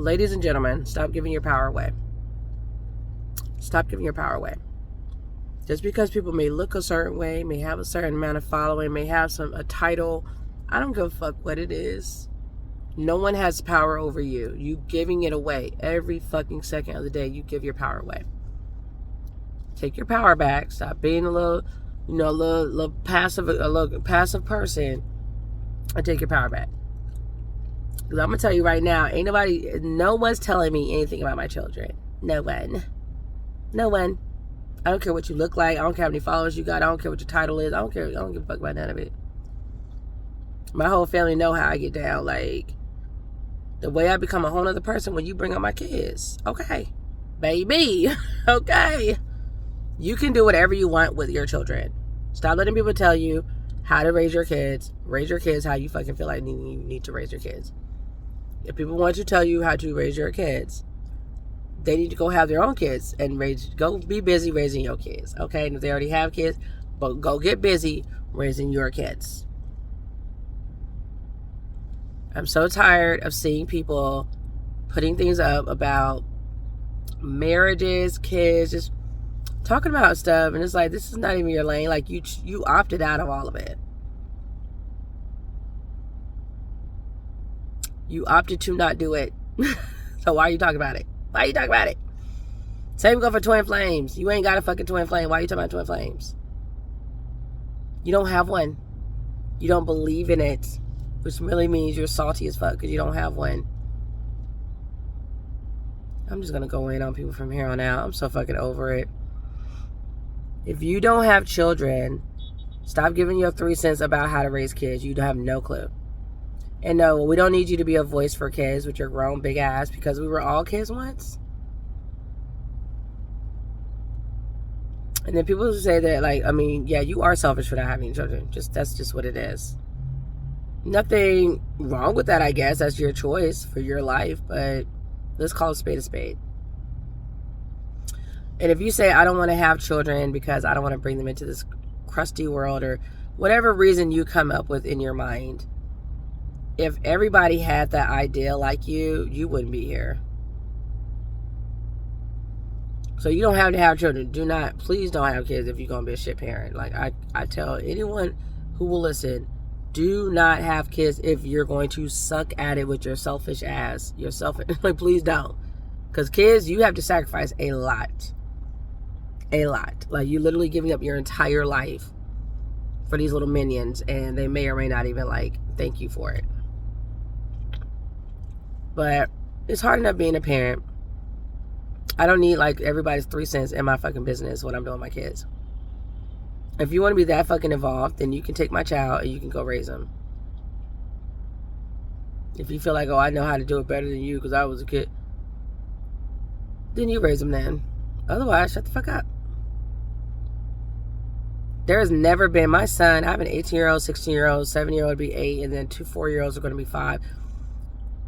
Ladies and gentlemen, stop giving your power away. Stop giving your power away. Just because people may look a certain way, may have a certain amount of following, may have a title, I don't give a fuck what it is. No one has power over you. You giving it away every fucking second of the day. You give your power away. Take your power back. Stop being a little passive person, and take your power back. Because I'm gonna tell you right now, no one's telling me anything about my children. No one. I don't care what you look like. I don't care how many followers you got. I don't care what your title is. I don't care. I don't give a fuck about none of it. My whole family know how I get down. Like, the way I become a whole other person when you bring up my kids. Okay. Baby. Okay. You can do whatever you want with your children. Stop letting people tell you how to raise your kids. Raise your kids how you fucking feel like you need to raise your kids. If people want to tell you how to raise your kids, they need to go have their own kids and go be busy raising your kids. Okay? And if they already have kids, but go get busy raising your kids. I'm so tired of seeing people putting things up about marriages, kids, just talking about stuff, and it's like, this is not even your lane. Like, you opted out of all of it. You opted to not do it. So why are you talking about it? Why are you talking about it? Same go for twin flames. You ain't got a fucking twin flame. Why are you talking about twin flames? You don't have one. You don't believe in it, which really means you're salty as fuck because you don't have one. I'm just going to go in on people from here on out. I'm so fucking over it. If you don't have children, stop giving your 3 cents about how to raise kids. You have no clue. And no, we don't need you to be a voice for kids with your grown big ass, because we were all kids once. And then people say that, like, I mean, yeah, you are selfish for not having children. That's just what it is. Nothing wrong with that, I guess. That's your choice for your life, but let's call a spade a spade. And if you say, I don't want to have children because I don't want to bring them into this crusty world, or whatever reason you come up with in your mind, if everybody had that idea like you wouldn't be here. So you don't have to have children. Please don't have kids if you're going to be a shit parent. Like, I tell anyone who will listen, do not have kids if you're going to suck at it with your selfish ass. Like, please don't. Because kids, you have to sacrifice a lot. A lot. Like, you literally giving up your entire life for these little minions, and they may or may not even, like, thank you for it. But it's hard enough being a parent. I don't need, like, everybody's 3 cents in my fucking business what I'm doing with my kids. If you want to be that fucking involved, then you can take my child and you can go raise them. If you feel like, oh, I know how to do it better than you because I was a kid, then you raise them then. Otherwise, shut the fuck up. There has never been, my son, I have an 18-year-old, 16-year-old, 7-year-old to be 8, and then 2 4-year-olds are going to be 5.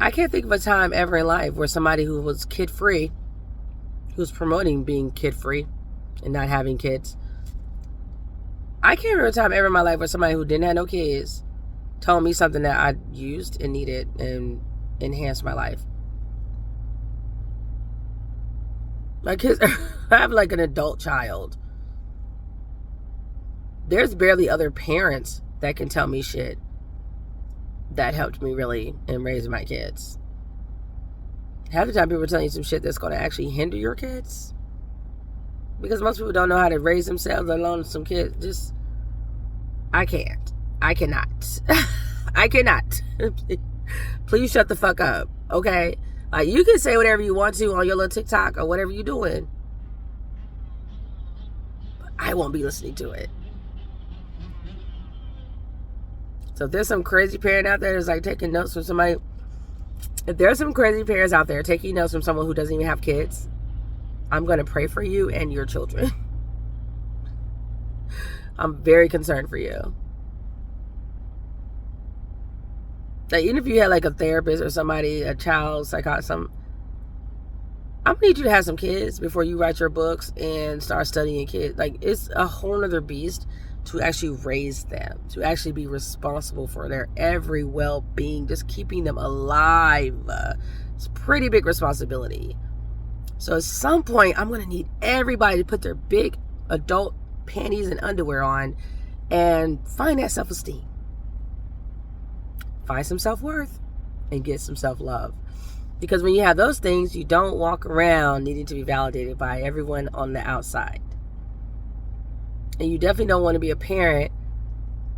I can't think of a time ever in life where somebody who was kid-free, who's promoting being kid-free and not having kids. I can't remember a time ever in my life where somebody who didn't have no kids told me something that I used and needed and enhanced my life. My kids, I have like an adult child. There's barely other parents that can tell me shit that helped me really in raising my kids. Half the time people are telling you some shit that's going to actually hinder your kids. Because most people don't know how to raise themselves, let alone some kids. I can't. I cannot. I cannot. Please shut the fuck up, okay? Like, you can say whatever you want to on your little TikTok or whatever you're doing, but I won't be listening to it. So if there's some crazy parent out there that's like taking notes from somebody, if there's some crazy parents out there taking notes from someone who doesn't even have kids, I'm going to pray for you and your children. I'm very concerned for you. Like, even if you had like a therapist or somebody, a child psychologist, I'm going to need you to have some kids before you write your books and start studying kids. Like, it's a whole other beast to actually raise them, to actually be responsible for their every well-being, just keeping them alive. It's pretty big responsibility. So at some point, I'm going to need everybody to put their big adult panties and underwear on and find that self-esteem. Find some self-worth and get some self-love. Because when you have those things, you don't walk around needing to be validated by everyone on the outside. And you definitely don't want to be a parent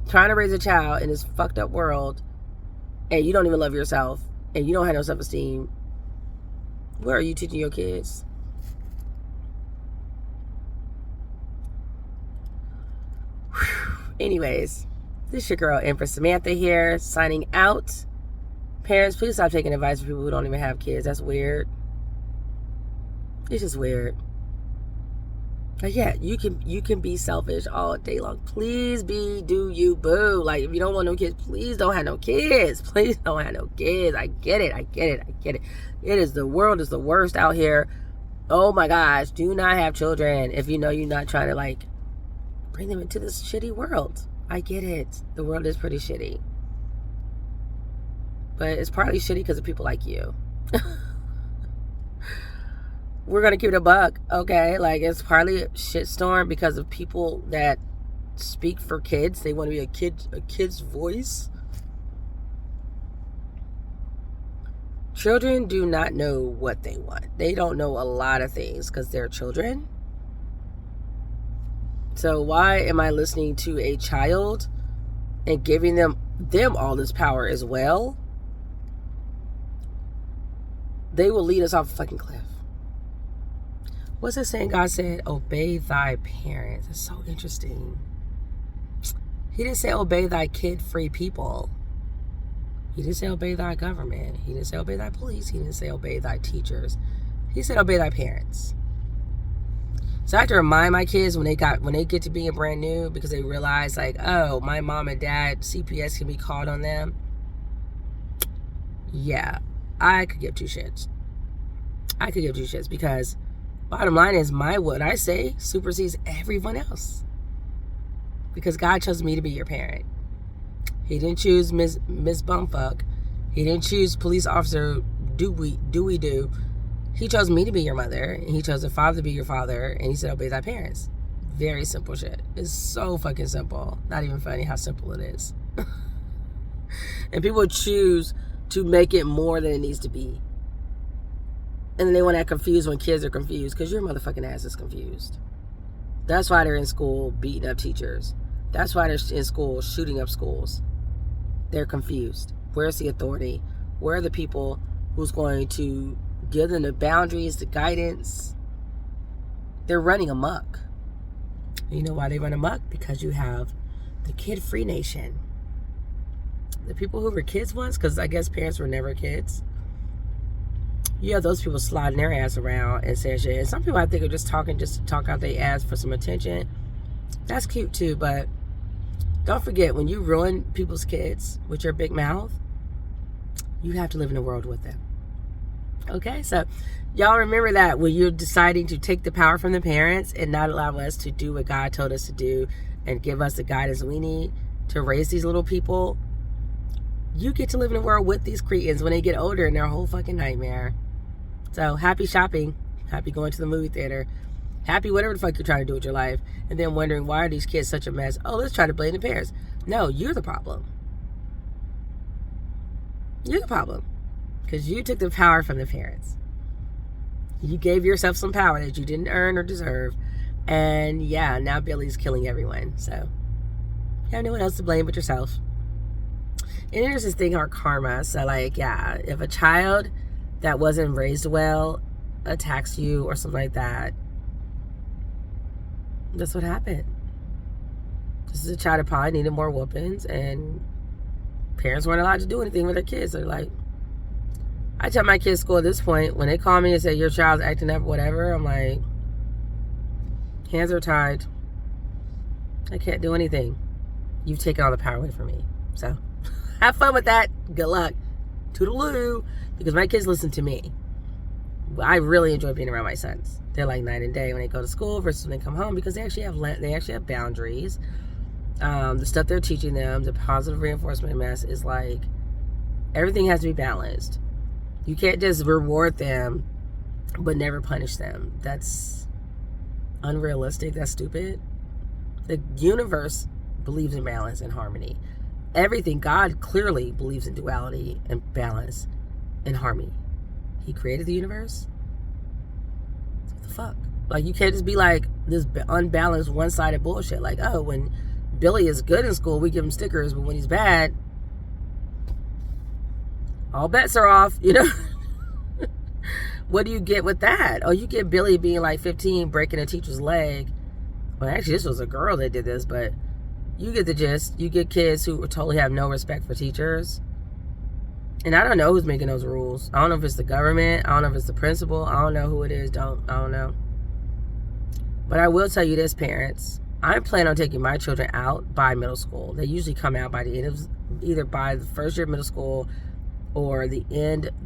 trying to raise a child in this fucked up world and you don't even love yourself and you don't have no self-esteem. Where are you teaching your kids? Whew. Anyways, this is your girl Empress Samantha here, signing out. Parents, please stop taking advice from people who don't even have kids. That's weird. It's just weird. Like, yeah, you can be selfish all day long. Please do you, boo. Like, if you don't want no kids, please don't have no kids. Please don't have no kids. I get it. The world is the worst out here. Oh my gosh, do not have children if you know you're not trying to, like, bring them into this shitty world. I get it. The world is pretty shitty. But it's partly shitty because of people like you. We're going to keep it a buck, okay? Like, it's partly a shitstorm because of people that speak for kids. They want to be a kid's voice. Children do not know what they want. They don't know a lot of things because they're children. So why am I listening to a child and giving them all this power as well? They will lead us off a fucking cliff. What's it saying? God said, obey thy parents. It's so interesting. He didn't say obey thy kid-free people. He didn't say obey thy government. He didn't say obey thy police. He didn't say obey thy teachers. He said obey thy parents. So I have to remind my kids when they get to being brand new, because they realize, like, oh, my mom and dad, CPS can be called on them. Yeah, I could give two shits. Because bottom line is what I say supersedes everyone else. Because God chose me to be your parent. He didn't choose Miss Bumfuck. He didn't choose police officer do. He chose me to be your mother, and he chose a father to be your father, and he said obey thy parents. Very simple shit. It's so fucking simple. Not even funny how simple it is. And people choose to make it more than it needs to be. And then they want to act confused when kids are confused, because your motherfucking ass is confused. That's why they're in school beating up teachers. That's why they're in school shooting up schools. They're confused. Where's the authority? Where are the people who's going to give them the boundaries, the guidance? They're running amok. You know why they run amok? Because you have the kid-free nation. The people who were kids once, because I guess parents were never kids. You have those people sliding their ass around and saying shit. And some people, I think, are just to talk out their ass for some attention. That's cute too, but don't forget, when you ruin people's kids with your big mouth, you have to live in the world with them. Okay, so y'all remember that when you're deciding to take the power from the parents and not allow us to do what God told us to do and give us the guidance we need to raise these little people, you get to live in the world with these cretins when they get older and they're a whole fucking nightmare. So happy shopping, happy going to the movie theater, happy whatever the fuck you're trying to do with your life, and then wondering why are these kids such a mess? Oh, let's try to blame the parents. No, you're the problem. You're the problem. Because you took the power from the parents. You gave yourself some power that you didn't earn or deserve. And yeah, now Billy's killing everyone. So you have no one else to blame but yourself. And there's this thing called karma. So like, yeah, if a child that wasn't raised well attacks you or something like that, that's what happened. This is a child that probably needed more whoopings, and parents weren't allowed to do anything with their kids. They're like, I tell my kids school at this point, when they call me and say your child's acting up, whatever, I'm like, hands are tied. I can't do anything. You've taken all the power away from me. So have fun with that. Good luck. Toodaloo. Because my kids listen to me. I really enjoy being around my sons. They're like night and day when they go to school versus when they come home, because they actually have boundaries. The stuff they're teaching them, the positive reinforcement mess, is like everything has to be balanced. You can't just reward them but never punish them. That's unrealistic. That's stupid. The universe believes in balance and harmony. Everything, God clearly believes in duality and balance and harmony. He created the universe. What the fuck? Like, you can't just be like this unbalanced, one-sided bullshit. Like, oh, when Billy is good in school, we give him stickers, but when he's bad, all bets are off, you know? What do you get with that? Oh, you get Billy being like 15, breaking a teacher's leg. Well, actually, this was a girl that did this, but you get the gist. You get kids who totally have no respect for teachers. And I don't know who's making those rules. I don't know if it's the government. I don't know if it's the principal. I don't know who it is. I don't know. But I will tell you this, parents. I plan on taking my children out by middle school. They usually come out by the end of, either by the first year of middle school or the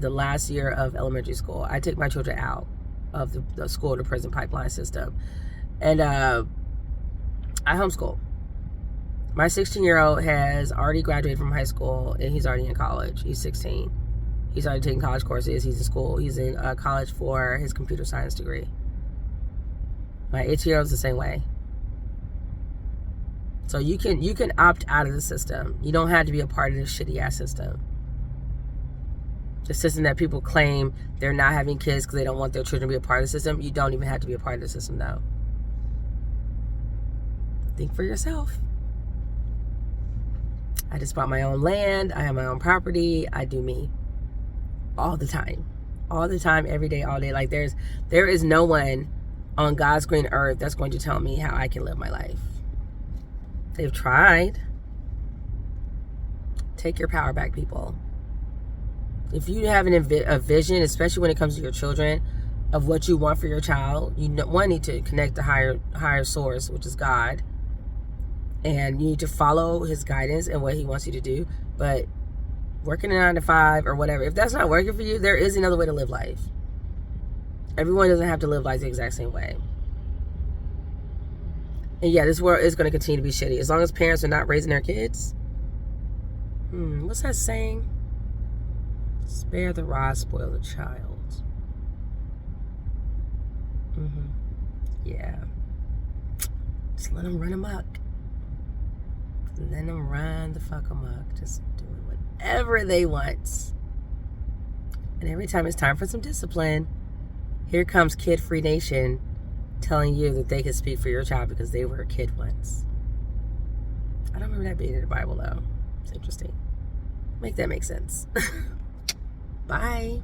last year of elementary school. I take my children out of the school to prison pipeline system. And I homeschool. My 16-year-old has already graduated from high school, and he's already in college. He's 16. He's already taking college courses. He's in school. He's in college for his computer science degree. My 8-year-old's the same way. So you can opt out of the system. You don't have to be a part of this shitty-ass system. The system that people claim they're not having kids because they don't want their children to be a part of the system. You don't even have to be a part of the system, though. Think for yourself. I just bought my own land. I have my own property. I do me. All the time. All the time, every day, all day. Like, there is no one on God's green earth that's going to tell me how I can live my life. They've tried. Take your power back, people. If you have a vision, especially when it comes to your children, of what you want for your child, you need to connect to higher source, which is God. And you need to follow his guidance and what he wants you to do. But working a 9 to 5 or whatever, if that's not working for you, there is another way to live life. Everyone doesn't have to live life the exact same way. And yeah, this world is going to continue to be shitty. As long as parents are not raising their kids. What's that saying? Spare the rod, spoil the child. Yeah. Just let them run amok. Let them run the fuck amok. Just doing whatever they want. And every time it's time for some discipline, here comes Kid Free Nation telling you that they can speak for your child because they were a kid once. I don't remember that being in the Bible, though. It's interesting. Make that make sense. Bye.